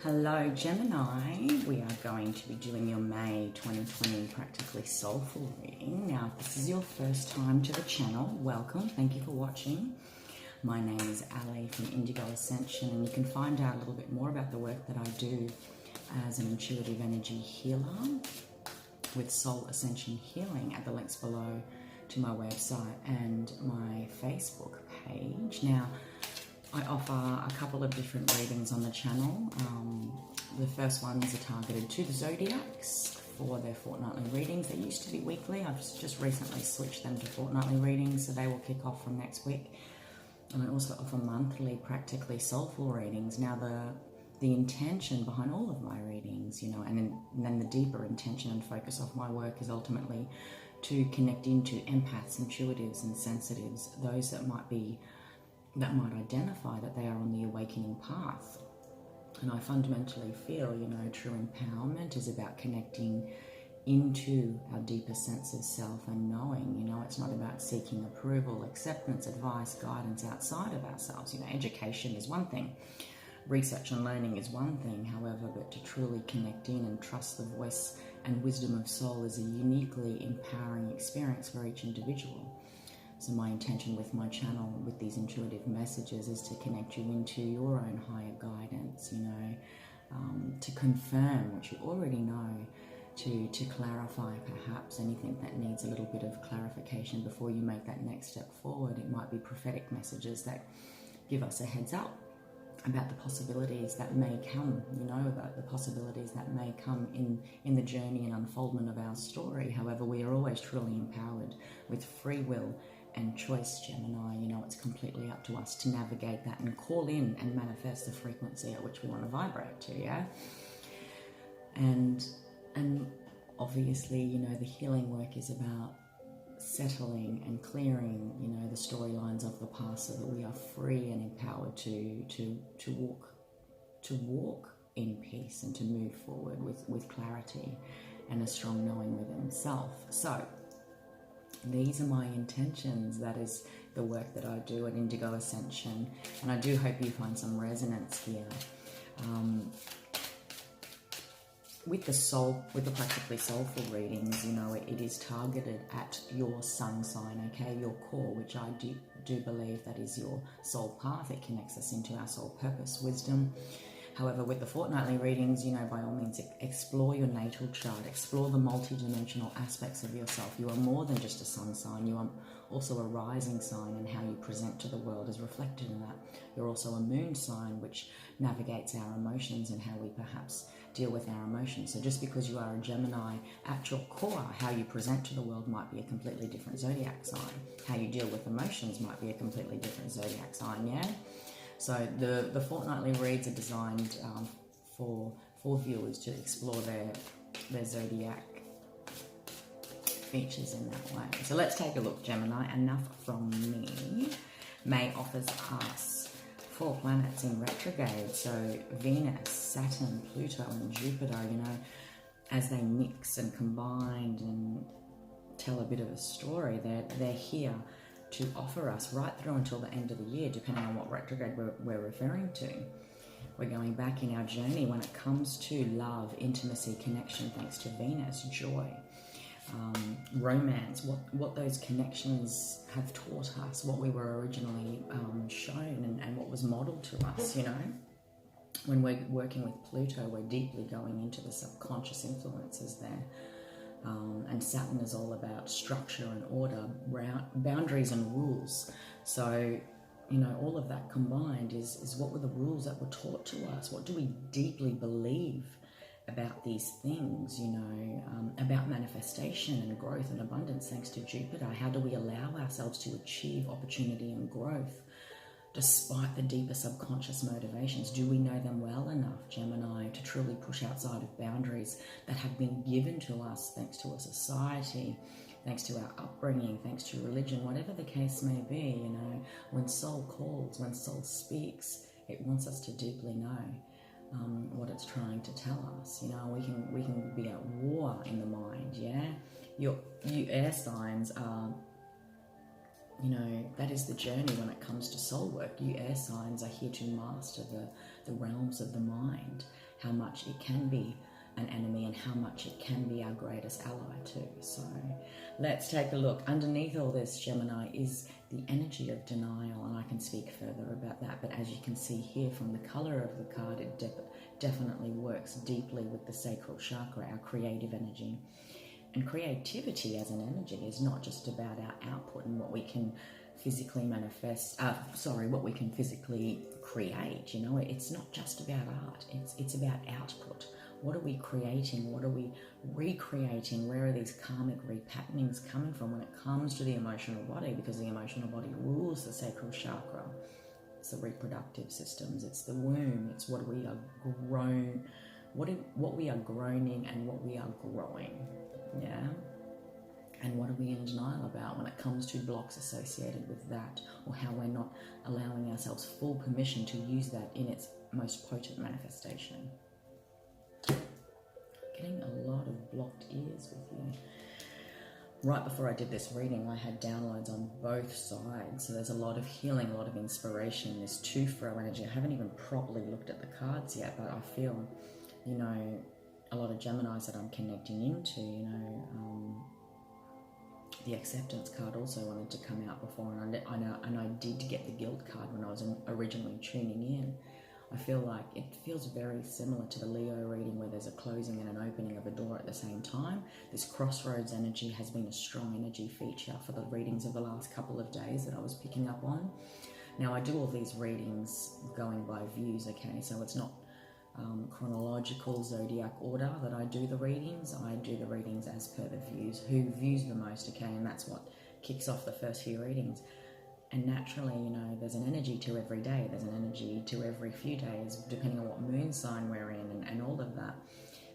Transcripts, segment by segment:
Hello Gemini, we are going to be doing your May 2020 Practically Soulful reading. Now, if this is your first time to the channel, welcome, thank you for watching. My name is Ali from Indigo Ascension, and you can find out a little bit more about the work that I do as an intuitive energy healer with Soul Ascension Healing at the links below to my website and my Facebook page. Now, I offer a couple of different readings on the channel. The first ones are targeted to the zodiacs for their fortnightly readings. They used to be weekly. I've just recently switched them to fortnightly readings, so they will kick off from next week. And I also offer monthly Practically Soulful readings. Now, the intention behind all of my readings, and then the deeper intention and focus of my work is ultimately to connect into empaths, intuitives, and sensitives, those that might identify that they are on the awakening path. And I fundamentally feel, true empowerment is about connecting into our deeper sense of self and knowing, it's not about seeking approval, acceptance, advice, guidance outside of ourselves. Education is one thing, research and learning is one thing, however, but to truly connect in and trust the voice and wisdom of soul is a uniquely empowering experience for each individual. So my intention with my channel, with these intuitive messages, is to connect you into your own higher guidance, to confirm what you already know, to clarify perhaps anything that needs a little bit of clarification before you make that next step forward. It might be prophetic messages that give us a heads up about the possibilities that may come, about the possibilities that may come in the journey and unfoldment of our story. However, we are always truly empowered with free will and choice, Gemini. It's completely up to us to navigate that and call in and manifest the frequency at which we want to vibrate to, yeah? And obviously, the healing work is about settling and clearing, the storylines of the past so that we are free and empowered to walk in peace and to move forward with clarity and a strong knowing within self. So, these are my intentions. That is the work that I do at Indigo Ascension, and I do hope you find some resonance here. With the Practically Soulful readings, it is targeted at your sun sign, okay, your core, which I do believe that is your soul path. It connects us into our soul purpose, wisdom. However, with the fortnightly readings, by all means, explore your natal chart, explore the multi-dimensional aspects of yourself. You are more than just a sun sign. You are also a rising sign, and how you present to the world is reflected in that. You're also a moon sign, which navigates our emotions and how we perhaps deal with our emotions. So just because you are a Gemini at your core, how you present to the world might be a completely different zodiac sign. How you deal with emotions might be a completely different zodiac sign, yeah? So the fortnightly reads are designed for viewers to explore their zodiac features in that way. So let's take a look, Gemini. Enough from me. May offers us 4 planets in retrograde. So Venus, Saturn, Pluto, and Jupiter, as they mix and combine and tell a bit of a story, they're here to offer us right through until the end of the year, depending on what retrograde we're referring to. We're going back in our journey when it comes to love, intimacy, connection, thanks to Venus, joy, romance, what those connections have taught us, what we were originally shown and what was modeled to us, When we're working with Pluto, we're deeply going into the subconscious influences there. And Saturn is all about structure and order, boundaries and rules. So, all of that combined is what were the rules that were taught to us? What do we deeply believe about these things, about manifestation and growth and abundance thanks to Jupiter? How do we allow ourselves to achieve opportunity and growth despite the deeper subconscious motivations? Do we know them well enough, Gemini, to truly push outside of boundaries that have been given to us thanks to a society, thanks to our upbringing, thanks to religion, whatever the case may be? When soul calls, when soul speaks, it wants us to deeply know what it's trying to tell us. We can be at war in the mind, yeah? You air signs are that is the journey when it comes to soul work. You air signs are here to master the realms of the mind, how much it can be an enemy and how much it can be our greatest ally too. So let's take a look. Underneath all this, Gemini, is the energy of denial, and I can speak further about that, but as you can see here from the color of the card, it definitely works deeply with the sacral chakra, our creative energy. And creativity as an energy is not just about our output and what we can physically manifest, what we can physically create, you know. It's not just about art, it's about output. What are we creating? What are we recreating? Where are these karmic repatternings coming from when it comes to the emotional body? Because the emotional body rules the sacral chakra. It's the reproductive systems, it's the womb, it's what we are grown, what we are groaning and what we are growing, yeah? And what are we in denial about when it comes to blocks associated with that, or how we're not allowing ourselves full permission to use that in its most potent manifestation? Getting a lot of blocked ears with you. Right before I did this reading, I had downloads on both sides. So there's a lot of healing, a lot of inspiration. There's two flow energy. I haven't even properly looked at the cards yet, but I feel, you know, a lot of Geminis that I'm connecting into, you know, the acceptance card also wanted to come out before, and I did get the guilt card when I was originally tuning in. I feel like it feels very similar to the Leo reading, where there's a closing and an opening of a door at the same time. This crossroads energy has been a strong energy feature for the readings of the last couple of days that I was picking up on. Now, I do all these readings going by views, okay, so it's not chronological zodiac order that I do the readings. I do the readings as per the views, who views the most, okay, and that's what kicks off the first few readings. And naturally, you know, there's an energy to every day, there's an energy to every few days, depending on what moon sign we're in and all of that.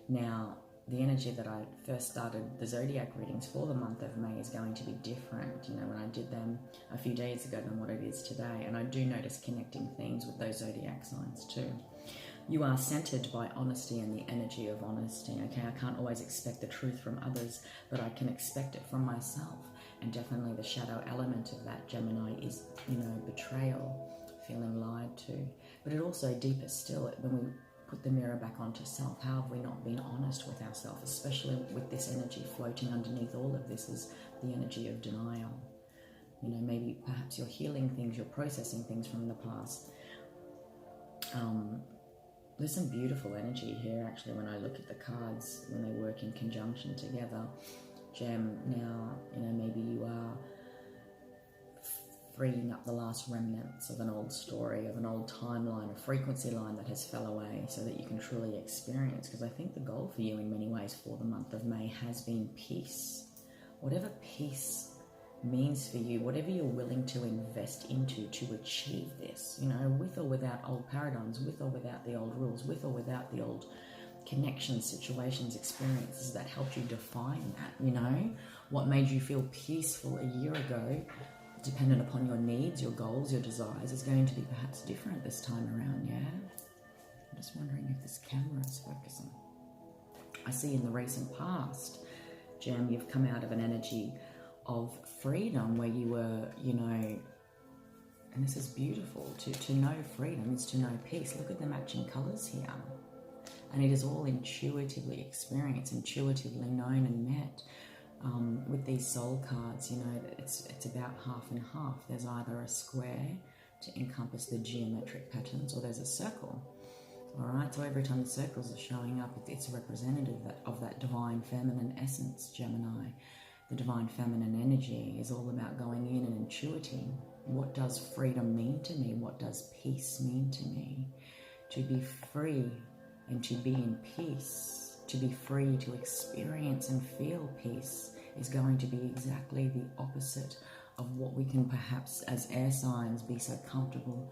Now, the energy that I first started the zodiac readings for the month of May is going to be different, you know, when I did them a few days ago than what it is today. And I do notice connecting themes with those zodiac signs too. You are centered by honesty and the energy of honesty, okay? I can't always expect the truth from others, but I can expect it from myself. And definitely the shadow element of that, Gemini, is, you know, betrayal, feeling lied to. But it also, deeper still, when we put the mirror back onto self, how have we not been honest with ourselves, especially with this energy floating underneath all of this is the energy of denial. You know, maybe perhaps you're healing things, you're processing things from the past. There's some beautiful energy here, actually, when I look at the cards, when they work in conjunction together. Gem, now, you know, maybe you are freeing up the last remnants of an old story, of an old timeline, a frequency line that has fell away, so that you can truly experience. Because I think the goal for you in many ways for the month of May has been peace. Whatever peace means for you, whatever you're willing to invest into to achieve this, you know, with or without old paradigms, with or without the old rules, with or without the old connections, situations, experiences that helped you define that, you know, what made you feel peaceful a year ago, dependent upon your needs, your goals, your desires, is going to be perhaps different this time around, yeah? I'm just wondering if this camera is focusing. I see in the recent past, Gem, you've come out of an energy of freedom where you were, you know, and this is beautiful, to know freedom is to know peace. Look at the matching colours here. And it is all intuitively experienced, intuitively known and met. With these soul cards, you know, it's about half and half. There's either a square to encompass the geometric patterns, or there's a circle. All right, so every time the circles are showing up, it's representative of that divine feminine essence, Gemini. The divine feminine energy is all about going in and intuiting. What does freedom mean to me? What does peace mean to me? To be free and to be in peace, to be free to experience and feel peace, is going to be exactly the opposite of what we can perhaps as air signs be so comfortable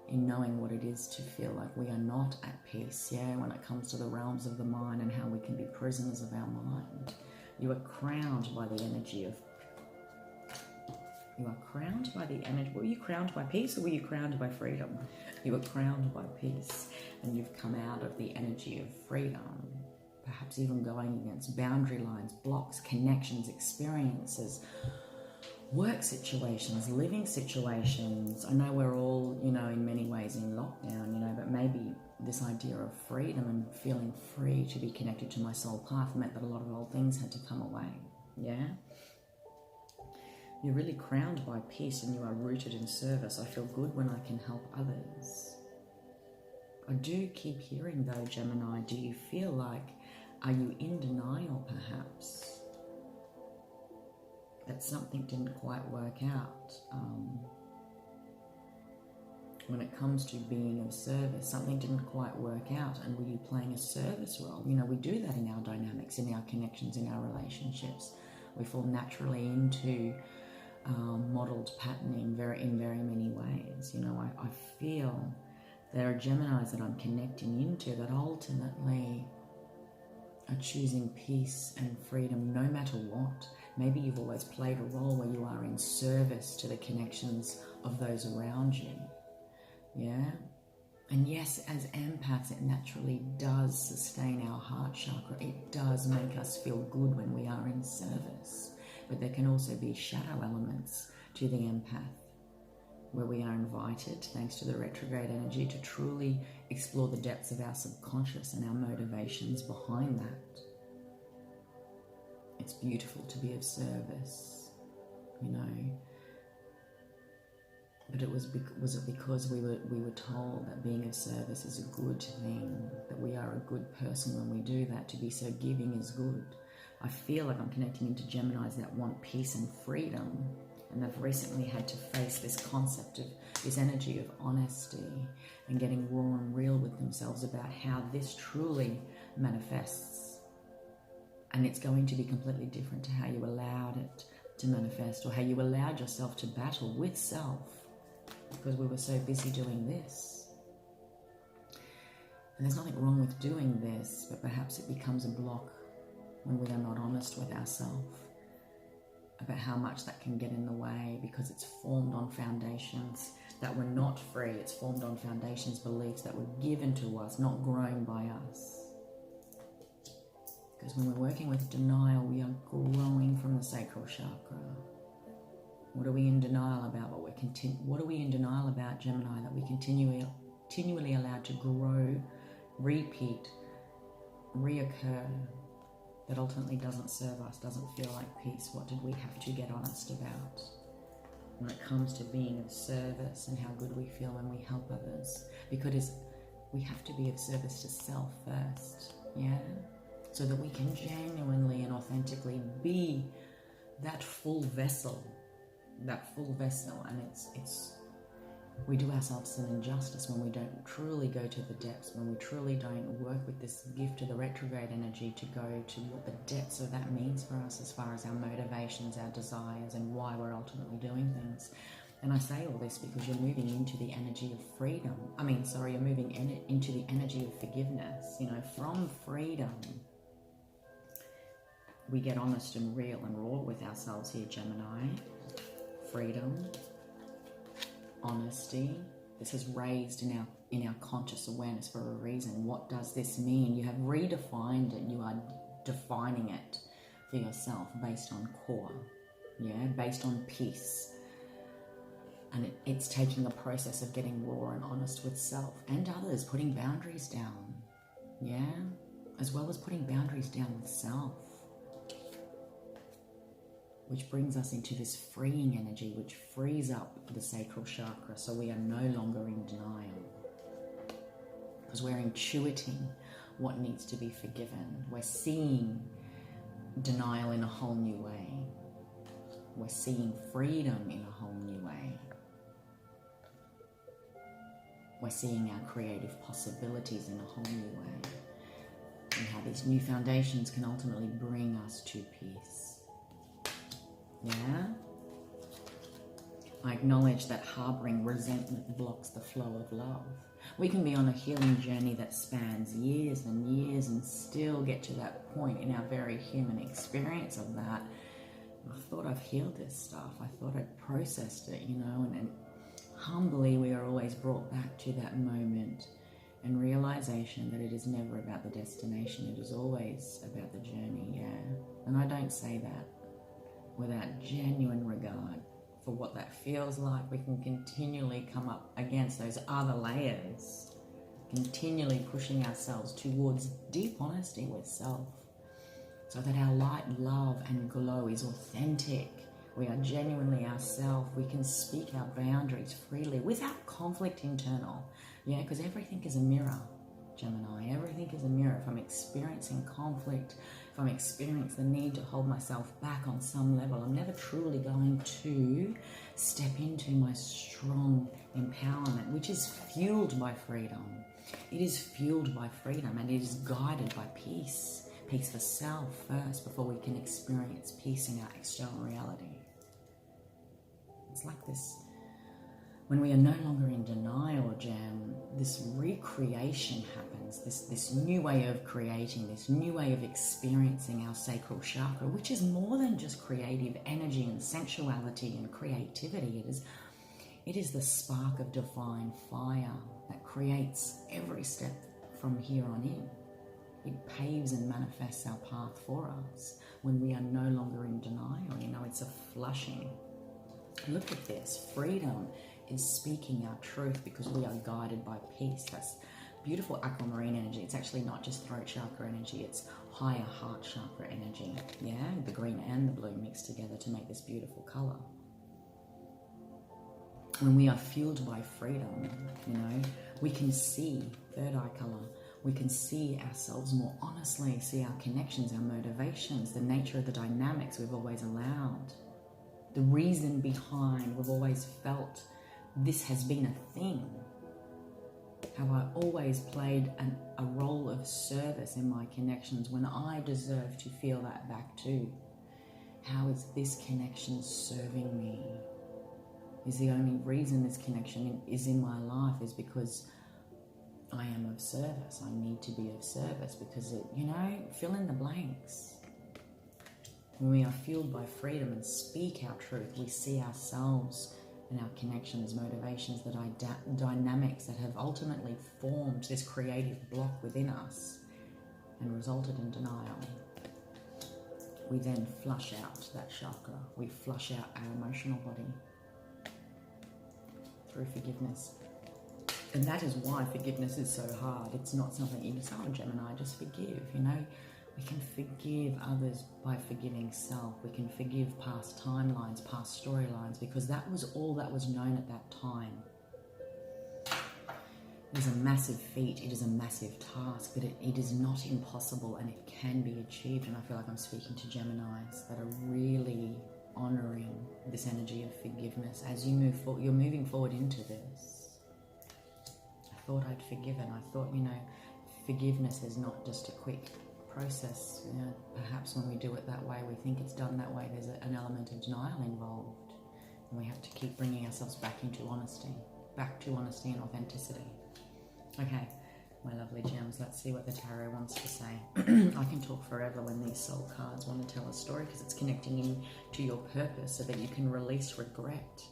in knowing what it is to feel like we are not at peace, yeah, when it comes to the realms of the mind and how we can be prisoners of our mind. You are crowned by the energy of, were you crowned by peace or were you crowned by freedom? You were crowned by peace, and you've come out of the energy of freedom, perhaps even going against boundary lines, blocks, connections, experiences, work situations, living situations. I know we're all, you know, in many ways in lockdown, you know, but maybe this idea of freedom and feeling free to be connected to my soul path meant that a lot of old things had to come away. Yeah? You're really crowned by peace and you are rooted in service. I feel good when I can help others. I do keep hearing though, Gemini, do you feel like, are you in denial perhaps? That something didn't quite work out. When it comes to being of service, something didn't quite work out, and were you playing a service role? You know, we do that in our dynamics, in our connections, in our relationships. We fall naturally into modeled patterning in very many ways. You know, I feel there are Geminis that I'm connecting into that ultimately are choosing peace and freedom no matter what. Maybe you've always played a role where you are in service to the connections of those around you. Yeah? And yes, as empaths, it naturally does sustain our heart chakra. It does make us feel good when we are in service. But there can also be shadow elements to the empath, where we are invited, thanks to the retrograde energy, to truly explore the depths of our subconscious and our motivations behind that. It's beautiful to be of service, you know. But was it because we were told that being of service is a good thing, that we are a good person when we do that, to be so giving is good? I feel like I'm connecting into Geminis that want peace and freedom, and they've recently had to face this concept of this energy of honesty and getting raw and real with themselves about how this truly manifests. And it's going to be completely different to how you allowed it to manifest, or how you allowed yourself to battle with self, because we were so busy doing this. And there's nothing wrong with doing this, but perhaps it becomes a block when we are not honest with ourselves about how much that can get in the way, because it's formed on foundations that were not free. It's formed on foundations, beliefs that were given to us, not grown by us. Because when we're working with denial, we are growing from the sacral chakra. What are we in denial about? What are we in denial about, Gemini, that we continually allowed to grow, repeat, reoccur, that ultimately doesn't serve us, doesn't feel like peace? What did we have to get honest about when it comes to being of service and how good we feel when we help others? Because we have to be of service to self first, yeah? So that we can genuinely and authentically be that full vessel, and it's we do ourselves an injustice when we don't truly go to the depths, when we truly don't work with this gift of the retrograde energy to go to what the depths of that means for us, as far as our motivations, our desires, and why we're ultimately doing things. And I say all this because you're moving into the energy of freedom. You're moving into the energy of forgiveness. You know, from freedom, we get honest and real and raw with ourselves here, Gemini. Freedom, honesty. This is raised in our conscious awareness for a reason. What does this mean? You have redefined it. You are defining it for yourself based on core, based on peace. And it's taking a process of getting raw and honest with self and others, putting boundaries down, as well as putting boundaries down with self. Which brings us into this freeing energy, which frees up the sacral chakra, so we are no longer in denial. Because we're intuiting what needs to be forgiven. We're seeing denial in a whole new way. We're seeing freedom in a whole new way. We're seeing our creative possibilities in a whole new way. And how these new foundations can ultimately bring us to peace. Yeah? I acknowledge that harboring resentment blocks the flow of love. We can be on a healing journey that spans years and years and still get to that point in our very human experience of that. I thought I've healed this stuff. I thought I'd processed it, and humbly we are always brought back to that moment and realization that it is never about the destination. It is always about the journey, And I don't say that without genuine regard for what that feels like, we can continually come up against those other layers, continually pushing ourselves towards deep honesty with self, so that our light, love, and glow is authentic. We are genuinely ourselves. We can speak our boundaries freely without conflict internal. Yeah, because everything is a mirror, Gemini. Everything is a mirror. If I'm experiencing conflict, if I'm experiencing the need to hold myself back on some level, I'm never truly going to step into my strong empowerment, which is fueled by freedom. It is fueled by freedom, and it is guided by peace. Peace for self first before we can experience peace in our external reality. It's like this, when we are no longer in denial, Gem, this recreation happens, this new way of creating, this new way of experiencing our sacral chakra, which is more than just creative energy and sensuality and creativity. It is the spark of divine fire that creates every step from here on in. It paves and manifests our path for us when we are no longer in denial. You know, it's a flushing. Look at this. Freedom is speaking our truth because we are guided by peace. That's beautiful aquamarine energy. It's actually not just throat chakra energy, it's higher heart chakra energy. Yeah, the green and the blue mixed together to make this beautiful color. When we are fueled by freedom, you know, we can see, third eye color, we can see ourselves more honestly, see our connections, our motivations, the nature of the dynamics we've always allowed, the reason behind we've always felt this has been a thing, how I always played a role of service in my connections when I deserve to feel that back too. How is this connection serving me? Is the only reason this connection is in my life is because I am of service. I need to be of service because it, you know, fill in the blanks. When we are fueled by freedom and speak our truth, we see ourselves and our connections, motivations, dynamics that have ultimately formed this creative block within us and resulted in denial. We then flush out that chakra. We flush out our emotional body through forgiveness. And that is why forgiveness is so hard. It's not something you can say, oh, Gemini, just forgive, you know. We can forgive others by forgiving self. We can forgive past timelines, past storylines, because that was all that was known at that time. It is a massive feat. It is a massive task, but it is not impossible, and it can be achieved. And I feel like I'm speaking to Geminis that are really honoring this energy of forgiveness as you move forward. You're moving forward into this. I thought I'd forgiven. I thought, you know, forgiveness is not just a quick process. You know, perhaps when we do it that way, we think it's done that way. There's an element of denial involved, and we have to keep bringing ourselves back to honesty and authenticity. Okay, my lovely gems, let's see what the tarot wants to say. I can talk forever when these soul cards want to tell a story because it's connecting in to your purpose so that you can release regret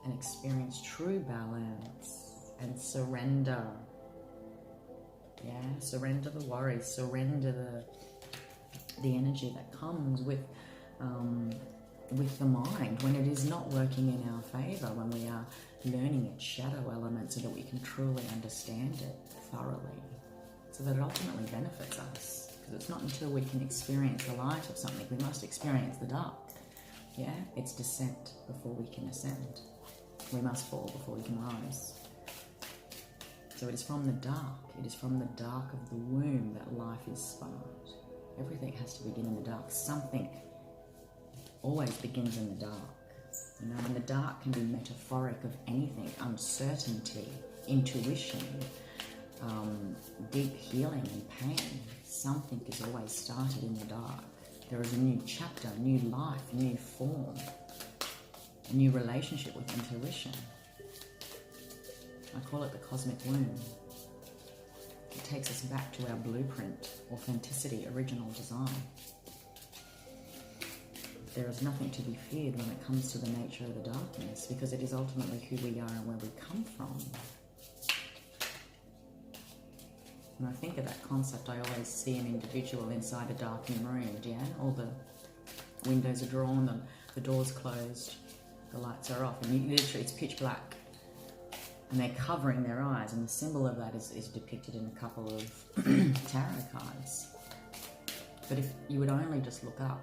and experience true balance and surrender. Yeah, surrender the worries, surrender the energy that comes with the mind when it is not working in our favor, when we are learning its shadow element so that we can truly understand it thoroughly, so that it ultimately benefits us. Because it's not until we can experience the light of something, we must experience the dark. Yeah, it's descent before we can ascend. We must fall before we can rise. So it is from the dark, it is from the dark of the womb that life is sparked. Everything has to begin in the dark. Something always begins in the dark. You know, and the dark can be metaphoric of anything: uncertainty, intuition, deep healing and pain. Something is always started in the dark. There is a new chapter, new life, new form, a new relationship with intuition. I call it the cosmic womb. It takes us back to our blueprint, authenticity, original design. There is nothing to be feared when it comes to the nature of the darkness, because it is ultimately who we are and where we come from. When I think of that concept, I always see an individual inside a darkened room, yeah? All the windows are drawn, the door's closed, the lights are off, and literally it's pitch black. And they're covering their eyes, and the symbol of that is depicted in a couple of tarot cards. But if you would only just look up,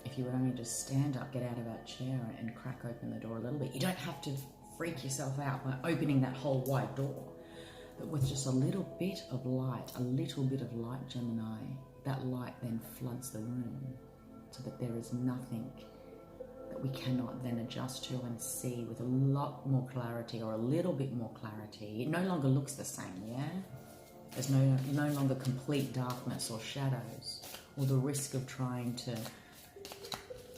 if you would only just stand up, get out of that chair and crack open the door a little bit, you don't have to freak yourself out by opening that whole wide door. But with just a little bit of light, Gemini, that light then floods the room so that there is nothing that we cannot then adjust to and see with a lot more clarity, or a little bit more clarity. It no longer looks the same, yeah? There's no longer complete darkness or shadows, or the risk of trying to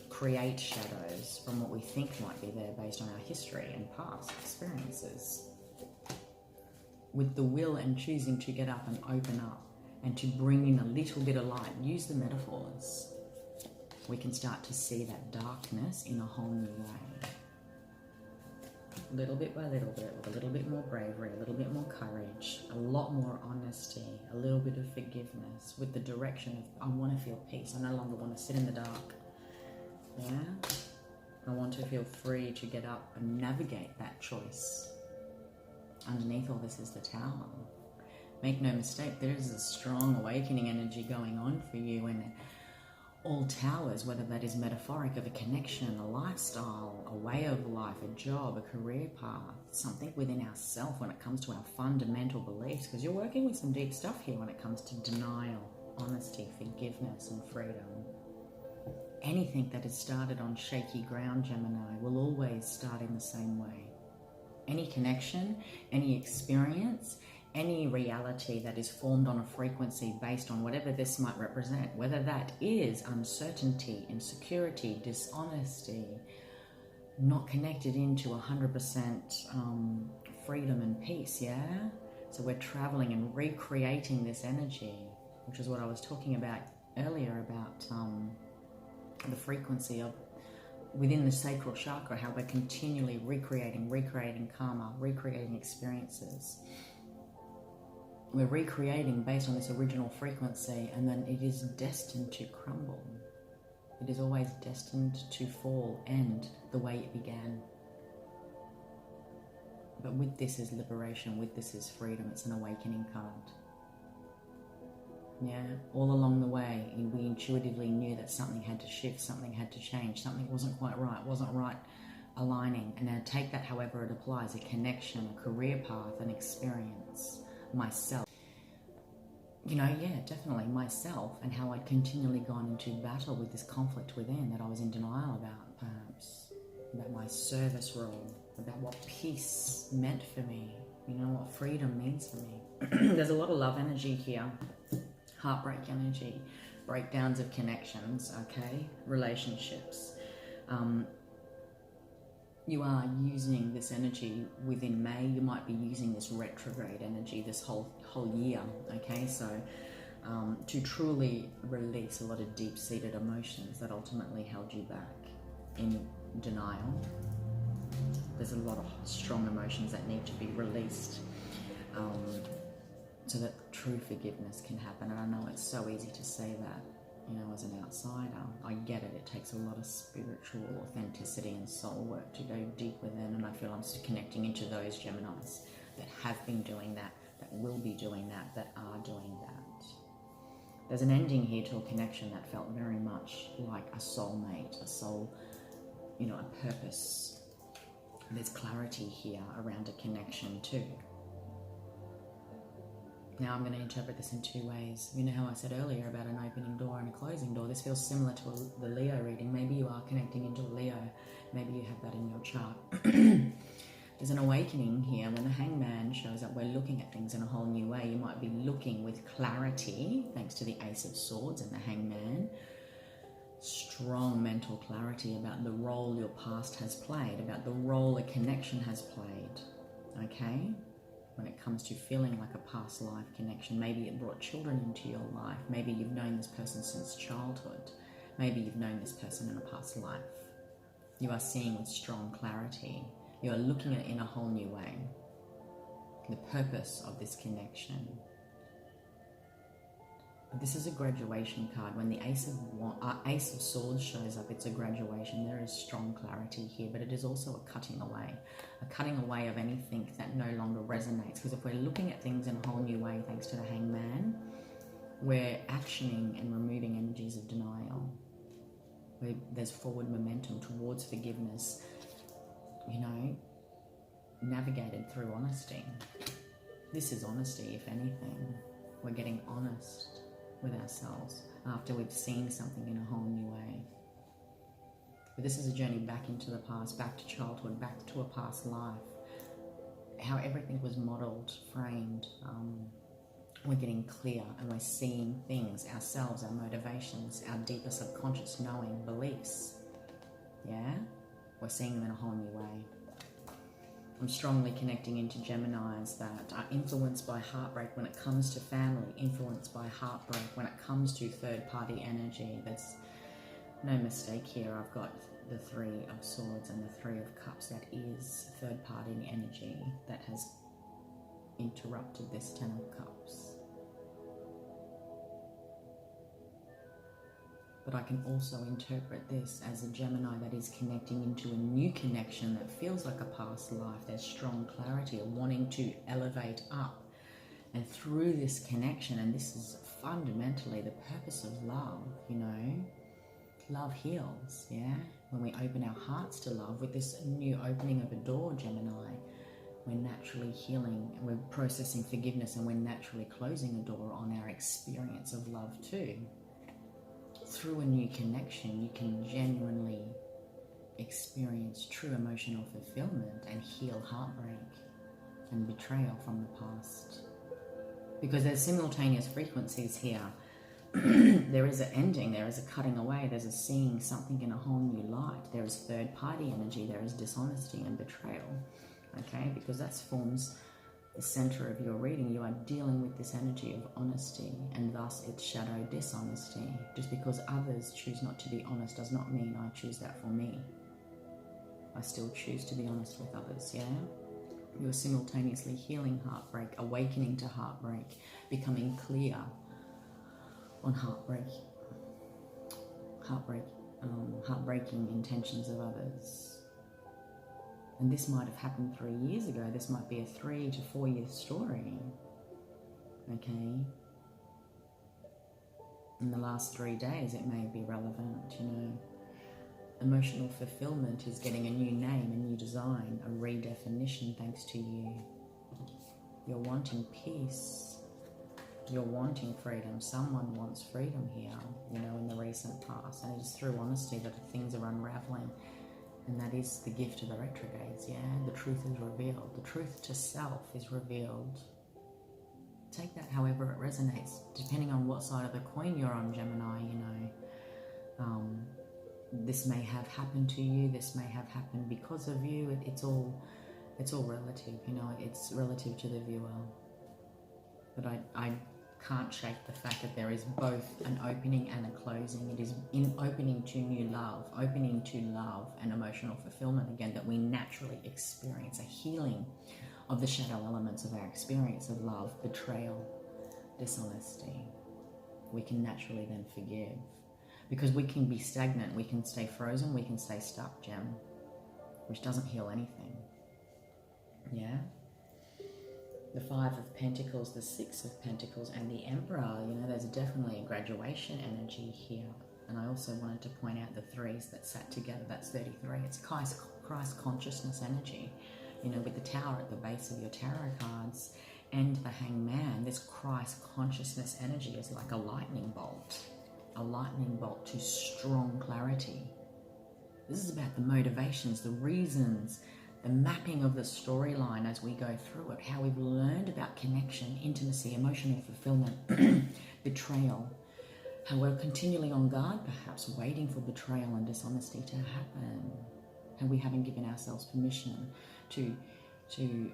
create shadows from what we think might be there based on our history and past experiences. With the will and choosing to get up and open up and to bring in a little bit of light, use the metaphors, we can start to see that darkness in a whole new way. Little bit by little bit, with a little bit more bravery, a little bit more courage, a lot more honesty, a little bit of forgiveness, with the direction of, I want to feel peace. I no longer want to sit in the dark. Yeah? I want to feel free to get up and navigate that choice. Underneath all this is the Tower. Make no mistake, there is a strong awakening energy going on for you, and all towers, whether that is metaphoric of a connection, a lifestyle, a way of life, a job, a career path, something within ourselves when it comes to our fundamental beliefs, because you're working with some deep stuff here when it comes to denial, honesty, forgiveness, and freedom. Anything that is started on shaky ground, Gemini, will always start in the same way. Any connection, any experience, any reality that is formed on a frequency based on whatever this might represent, whether that is uncertainty, insecurity, dishonesty, not connected into 100% freedom and peace, yeah? So we're traveling and recreating this energy, which is what I was talking about earlier about the frequency of within the sacral chakra, how we're continually recreating karma, recreating experiences. We're recreating based on this original frequency, and then it is destined to crumble. It is always destined to fall, end the way it began. But with this is liberation, with this is freedom. It's an awakening card. Yeah, all along the way, we intuitively knew that something had to shift, something had to change, something wasn't quite right, wasn't right aligning. And now take that however it applies, a connection, a career path, an experience, myself. You know, yeah, definitely myself, and how I'd continually gone into battle with this conflict within that I was in denial about, perhaps, about my service role, about what peace meant for me, you know, what freedom means for me. There's a lot of love energy here. Heartbreak energy, breakdowns of connections, okay, relationships. You are using this energy within May. You might be using this retrograde energy this whole year, okay? So to truly release a lot of deep-seated emotions that ultimately held you back in denial. There's a lot of strong emotions that need to be released. So that true forgiveness can happen. And I know it's so easy to say that, you know, as an outsider. I get it. It takes a lot of spiritual authenticity and soul work to go deep within. And I feel I'm connecting into those Geminis that have been doing that, that will be doing that, that are doing that. There's an ending here to a connection that felt very much like a soulmate, a soul, you know, a purpose. There's clarity here around a connection too. Now I'm going to interpret this in two ways. You know how I said earlier about an opening door and a closing door? This feels similar to the Leo reading. Maybe you are connecting into a Leo. Maybe you have that in your chart. There's an awakening here. When the Hangman shows up, we're looking at things in a whole new way. You might be looking with clarity, thanks to the Ace of Swords and the Hangman. Strong mental clarity about the role your past has played, about the role a connection has played. Okay? When it comes to feeling like a past life connection. Maybe it brought children into your life. Maybe you've known this person since childhood. Maybe you've known this person in a past life. You are seeing with strong clarity. You are looking at it in a whole new way. The purpose of this connection. The This is a graduation card. When the Ace of Swords shows up, it's a graduation. There is strong clarity here, but it is also a cutting away of anything that no longer resonates. Because if we're looking at things in a whole new way, thanks to the Hangman, we're actioning and removing energies of denial. There's forward momentum towards forgiveness, you know, navigated through honesty. This is honesty, if anything. We're getting honest with ourselves after we've seen something in a whole new way. But this is a journey back into the past, back to childhood, back to a past life. How everything was modeled, framed. We're getting clear and we're seeing things, ourselves, our motivations, our deeper subconscious knowing, beliefs. Yeah? We're seeing them in a whole new way. I'm strongly connecting into Geminis that are influenced by heartbreak when it comes to family, influenced by heartbreak when it comes to third-party energy. There's no mistake here. I've got the Three of Swords and the Three of Cups. That is third-party energy that has interrupted this Ten of Cups. But I can also interpret this as a Gemini that is connecting into a new connection that feels like a past life. There's strong clarity of wanting to elevate up. And through this connection, and this is fundamentally the purpose of love, you know, love heals, yeah? When we open our hearts to love with this new opening of a door, Gemini, we're naturally healing and we're processing forgiveness, and we're naturally closing a door on our experience of love too. Through a new connection, you can genuinely experience true emotional fulfillment and heal heartbreak and betrayal from the past. Because there's simultaneous frequencies here. There is an ending, there is a cutting away, there's a seeing something in a whole new light. There is third-party energy, there is dishonesty and betrayal. Okay, because that forms the center of your reading. You are dealing with this energy of honesty, and thus it's shadow dishonesty. Just because others choose not to be honest does not mean I choose that for me. I still choose to be honest with others, yeah? You're simultaneously healing heartbreak, awakening to heartbreak, becoming clear on heartbreaking intentions of others. And this might have happened 3 years ago. This might be a 3 to 4 year story. Okay? In the last 3 days, it may be relevant, you know. Emotional fulfillment is getting a new name, a new design, a redefinition thanks to you. You're wanting peace. You're wanting freedom. Someone wants freedom here, you know, in the recent past. And it is through honesty that things are unraveling. And that is the gift of the retrogrades, yeah? The truth is revealed. The truth to self is revealed. Take that however it resonates, depending on what side of the coin you're on, Gemini, you know. This may have happened to you. This may have happened because of you. It's all relative, you know. It's relative to the viewer. But I can't shake the fact that there is both an opening and a closing. It is in opening to new love, opening to love and emotional fulfillment again, that we naturally experience a healing of the shadow elements of our experience of love, betrayal, dishonesty. We can naturally then forgive, because we can be stagnant, we can stay frozen, we can stay stuck, Gem, which doesn't heal anything. Yeah? The Five of Pentacles, the Six of Pentacles, and the Emperor, you know, there's definitely a graduation energy here. And I also wanted to point out the threes that sat together, that's 33. It's Christ consciousness energy, you know, with the Tower at the base of your tarot cards and the Hangman. This Christ consciousness energy is like a lightning bolt to strong clarity. This is about the motivations, the reasons, the mapping of the storyline as we go through it, how we've learned about connection, intimacy, emotional fulfillment, betrayal, how we're continually on guard, perhaps waiting for betrayal and dishonesty to happen, how we haven't given ourselves permission to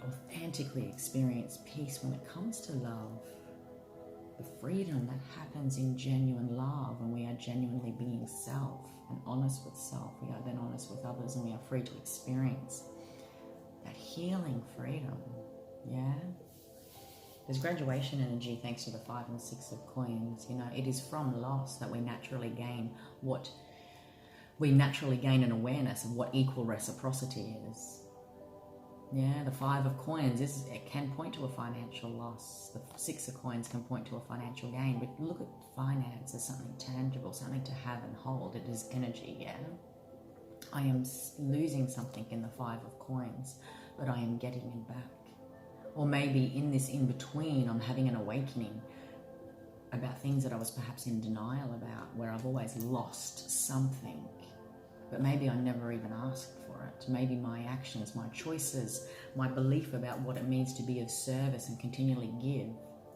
authentically experience peace when it comes to love, the freedom that happens in genuine love when we are genuinely being self and honest with self. We are then honest with others, and we are free to experience that healing freedom, yeah? There's graduation energy thanks to the 5 and 6 of coins. You know, it is from loss that we naturally gain an awareness of what equal reciprocity is. Yeah, the 5 of coins it can point to a financial loss. The 6 of coins can point to a financial gain. But look at finance as something tangible, something to have and hold. It is energy, yeah? I am losing something in the 5 of coins, but I am getting it back. Or maybe in this in-between, I'm having an awakening about things that I was perhaps in denial about, where I've always lost something. But maybe I never even asked for it. Maybe my actions, my choices, my belief about what it means to be of service and continually give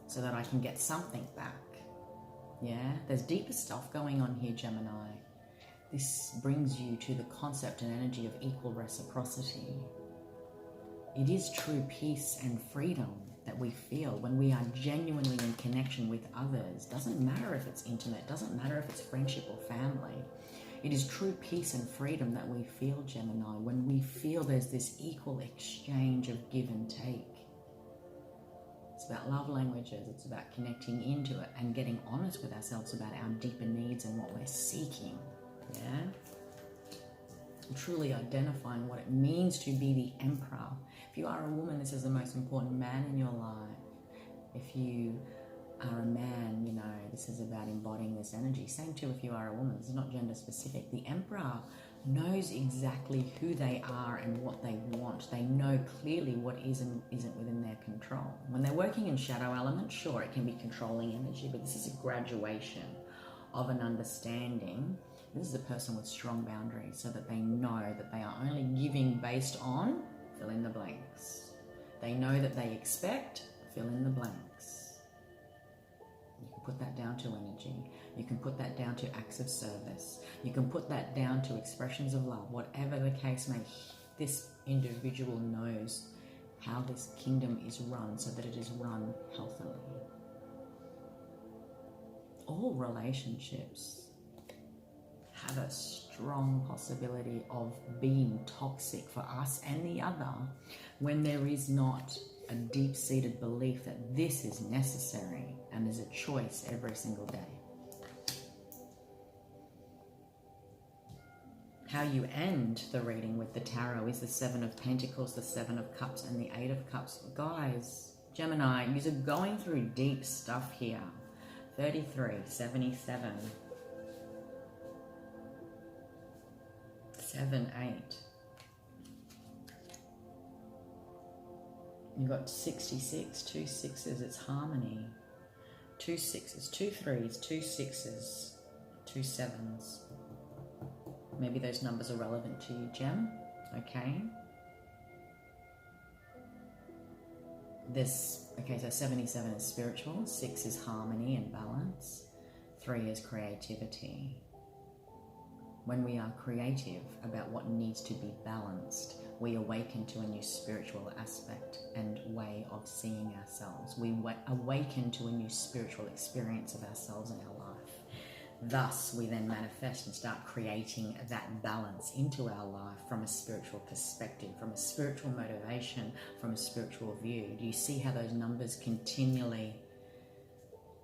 so that I can get something back. Yeah, there's deeper stuff going on here, Gemini. This brings you to the concept and energy of equal reciprocity. It is true peace and freedom that we feel when we are genuinely in connection with others. Doesn't matter if it's intimate, doesn't matter if it's friendship or family. It is true peace and freedom that we feel, Gemini, when we feel there's this equal exchange of give and take. It's about love languages, it's about connecting into it and getting honest with ourselves about our deeper needs and what we're seeking, yeah? And truly identifying what it means to be the emperor. If you are a woman, this is the most important man in your life. If you are a man, you know, this is about embodying this energy. Same too if you are a woman. This is not gender specific. The emperor knows exactly who they are and what they want. They know clearly what is and isn't within their control. When they're working in shadow element, sure, it can be controlling energy, but this is a graduation of an understanding. This is a person with strong boundaries so that they know that they are only giving based on fill in the blanks. They know that they expect fill in the blanks. You can put that down to energy. You can put that down to acts of service. You can put that down to expressions of love. Whatever the case may be, this individual knows how this kingdom is run so that it is run healthily. All relationships have a strong possibility of being toxic for us and the other when there is not a deep-seated belief that this is necessary and is a choice every single day. How you end the reading with the tarot is the 7 of Pentacles, the 7 of Cups, and the 8 of Cups. Guys, Gemini, you're going through deep stuff here. 33, 77. 7, 8. You've got 66, 2 6s, it's harmony. 2 6s, 2 3s, 2 6s, 2 7s. Maybe those numbers are relevant to you, Gem. Okay. So 77 is spiritual, 6 is harmony and balance, 3 is creativity. When we are creative about what needs to be balanced, we awaken to a new spiritual aspect and way of seeing ourselves. We awaken to a new spiritual experience of ourselves and our life. Thus, we then manifest and start creating that balance into our life from a spiritual perspective, from a spiritual motivation, from a spiritual view. Do you see how those numbers continually,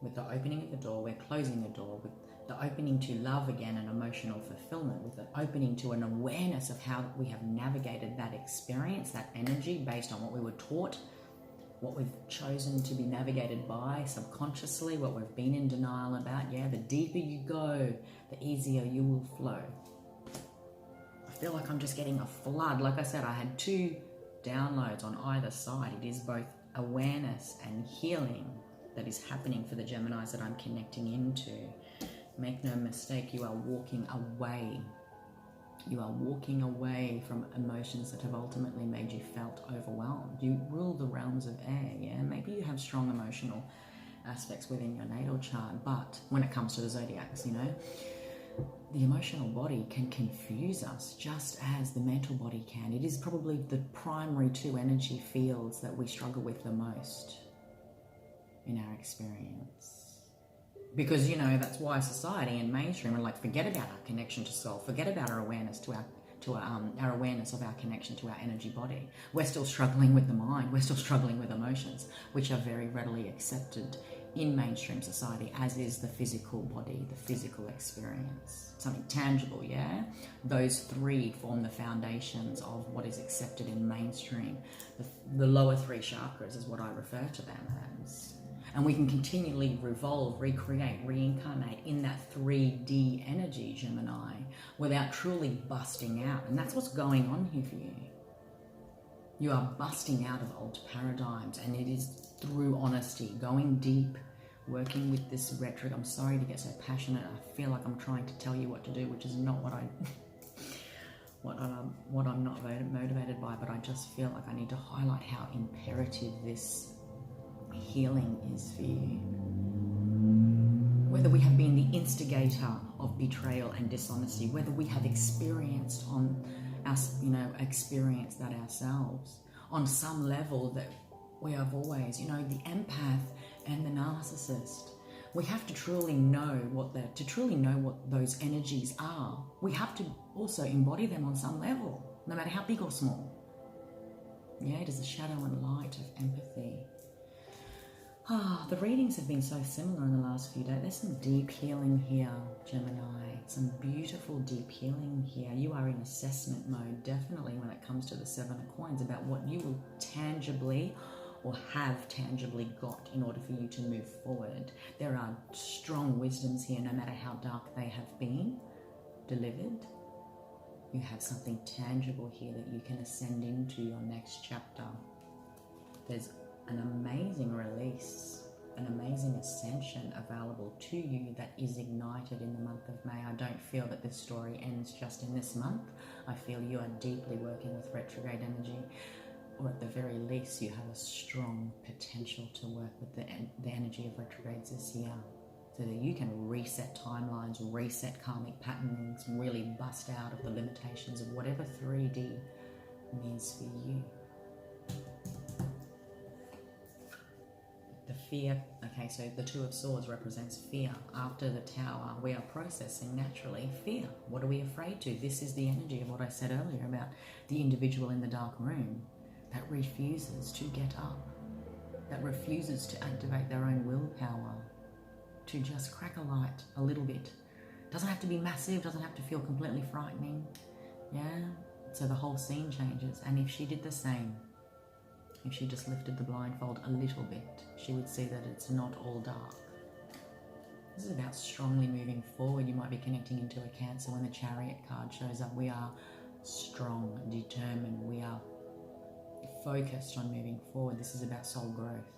with the opening of the door, we're closing the door, with the opening to love again and emotional fulfillment, with the opening to an awareness of how we have navigated that experience, that energy based on what we were taught, what we've chosen to be navigated by subconsciously, what we've been in denial about. Yeah, the deeper you go, the easier you will flow. I feel like I'm just getting a flood. Like I said, I had 2 downloads on either side. It is both awareness and healing that is happening for the Geminis that I'm connecting into. Make no mistake, you are walking away. You are walking away from emotions that have ultimately made you felt overwhelmed. You rule the realms of air, yeah? Maybe you have strong emotional aspects within your natal chart, but when it comes to the zodiacs, you know, the emotional body can confuse us just as the mental body can. It is probably the primary 2 energy fields that we struggle with the most in our experience. Because, you know, that's why society and mainstream are like, forget about our connection to soul, forget about our awareness to to our awareness of our connection to our energy body. We're still struggling with the mind. We're still struggling with emotions, which are very readily accepted in mainstream society, as is the physical body, the physical experience, something tangible, yeah? Those three form the foundations of what is accepted in mainstream. The lower three chakras is what I refer to them as. And we can continually revolve, recreate, reincarnate in that 3D energy, Gemini, without truly busting out. And that's what's going on here for you. You are busting out of old paradigms, and it is through honesty, going deep, working with this retrograde. I'm sorry to get so passionate. I feel like I'm trying to tell you what to do, which is not what I'm not motivated by, but I just feel like I need to highlight how imperative this healing is for you. Whether we have been the instigator of betrayal and dishonesty, whether we have experienced experienced that ourselves on some level, that we have always, the empath and the narcissist. We have to truly know what those energies are. We have to also embody them on some level, no matter how big or small. Yeah, it is the shadow and light of empathy. The readings have been so similar in the last few days. There's some deep healing here, Gemini. Some beautiful deep healing here. You are in assessment mode, definitely, when it comes to the Seven of Coins, about what you will tangibly or have tangibly got in order for you to move forward. There are strong wisdoms here, no matter how dark they have been delivered. You have something tangible here that you can ascend into your next chapter. There's an amazing release, an amazing ascension available to you that is ignited in the month of May. I don't feel that this story ends just in this month. I feel you are deeply working with retrograde energy, or at the very least you have a strong potential to work with the energy of retrogrades this year, so that you can reset timelines, reset karmic patterns, really bust out of the limitations of whatever 3D means for you. The fear, okay, so the Two of Swords represents fear. After the Tower, we are processing naturally fear. What are we afraid to? This is the energy of what I said earlier about the individual in the dark room that refuses to get up, that refuses to activate their own willpower, to just crack a light a little bit. Doesn't have to be massive, doesn't have to feel completely frightening, yeah? So the whole scene changes. And if she did the same, if she just lifted the blindfold a little bit, she would see that it's not all dark. This is about strongly moving forward. You might be connecting into a Cancer when the Chariot card shows up. We are strong, determined. We are focused on moving forward. This is about soul growth.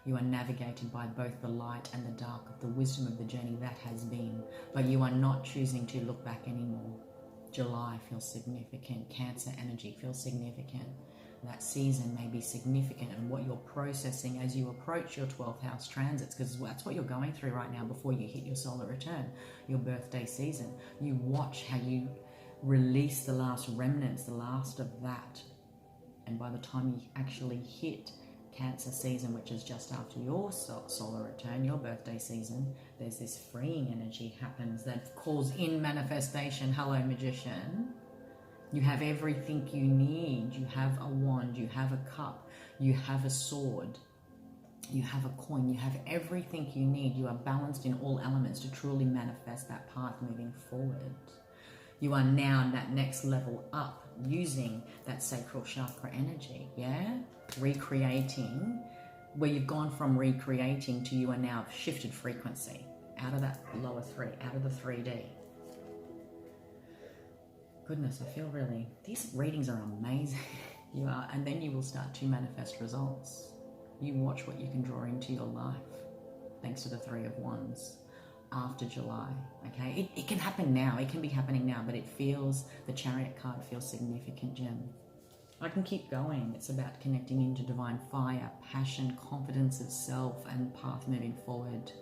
You are navigated by both the light and the dark of the wisdom of the journey that has been, but you are not choosing to look back anymore. July feels significant. Cancer energy feels significant. That season may be significant, and what you're processing as you approach your 12th house transits, because that's what you're going through right now before you hit your solar return, your birthday season. You watch how you release the last remnants, the last of that, and by the time you actually hit Cancer season, which is just after your solar return, your birthday season, there's this freeing energy happens that calls in manifestation. Hello, magician. You have everything you need. You have a wand, you have a cup, you have a sword, you have a coin, you have everything you need. You are balanced in all elements to truly manifest that path moving forward. You are now in that next level up using that sacral chakra energy, yeah? Recreating, where you've gone from recreating to you are now shifted frequency out of that lower three, out of the 3D. Goodness, I feel really, these readings are amazing. You are, and then you will start to manifest results. You watch what you can draw into your life, thanks to the Three of Wands, after July, okay? It can happen now, it can be happening now, but it feels, the Chariot card feels significant, Gem. I can keep going. It's about connecting into divine fire, passion, confidence of self, and path moving forward.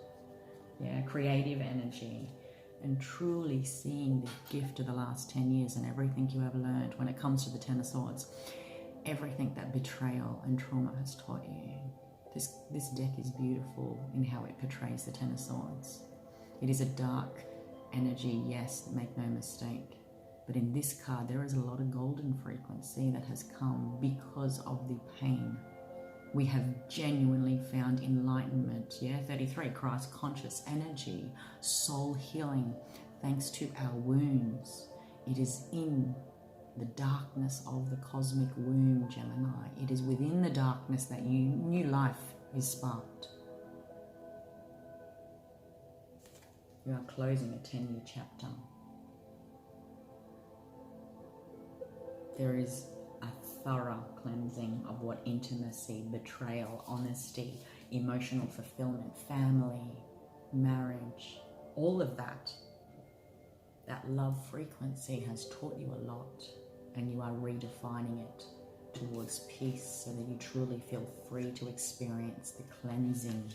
Yeah, creative energy. And truly seeing the gift of the last 10 years and everything you have learned when it comes to the Ten of Swords. Everything that betrayal and trauma has taught you. This deck is beautiful in how it portrays the Ten of Swords. It is a dark energy, yes, make no mistake, But in this card, there is a lot of golden frequency that has come because of the pain. We have genuinely found enlightenment. Yeah, 33, Christ conscious energy, soul healing, thanks to our wounds. It is in the darkness of the cosmic womb, Gemini. It is within the darkness that new life is sparked. You are closing a 10-year chapter. There is a thorough cleansing of what intimacy, betrayal, honesty, emotional fulfillment, family, marriage, all of that. That love frequency has taught you a lot, and you are redefining it towards peace so that you truly feel free to experience the cleansing,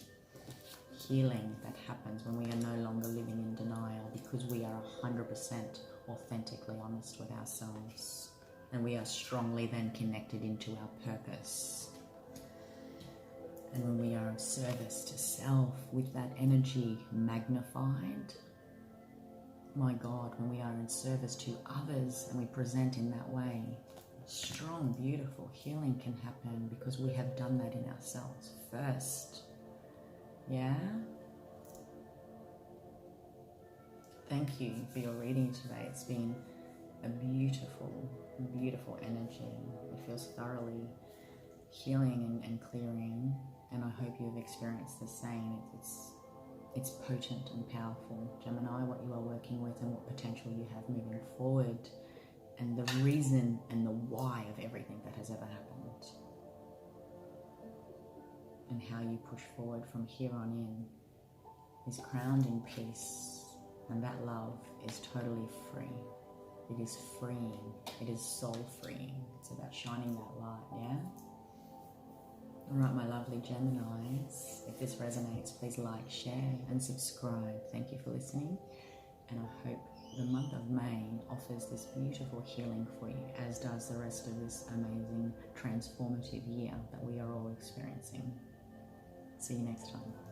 healing that happens when we are no longer living in denial, because we are 100% authentically honest with ourselves. And we are strongly then connected into our purpose. And when we are of service to self with that energy magnified, my God, when we are in service to others and we present in that way, strong, beautiful healing can happen because we have done that in ourselves first. Yeah? Thank you for your reading today. It's been a beautiful, beautiful energy. It feels thoroughly healing and clearing, and I hope you've experienced the same. It's potent and powerful, Gemini, what you are working with and what potential you have moving forward, and the reason and the why of everything that has ever happened, and how you push forward from here on in is crowned in peace, and that love is totally free. It is freeing. It is soul freeing. It's about shining that light, yeah? All right, my lovely Geminis, if this resonates, please like, share, and subscribe. Thank you for listening, and I hope the month of May offers this beautiful healing for you, as does the rest of this amazing, transformative year that we are all experiencing. See you next time.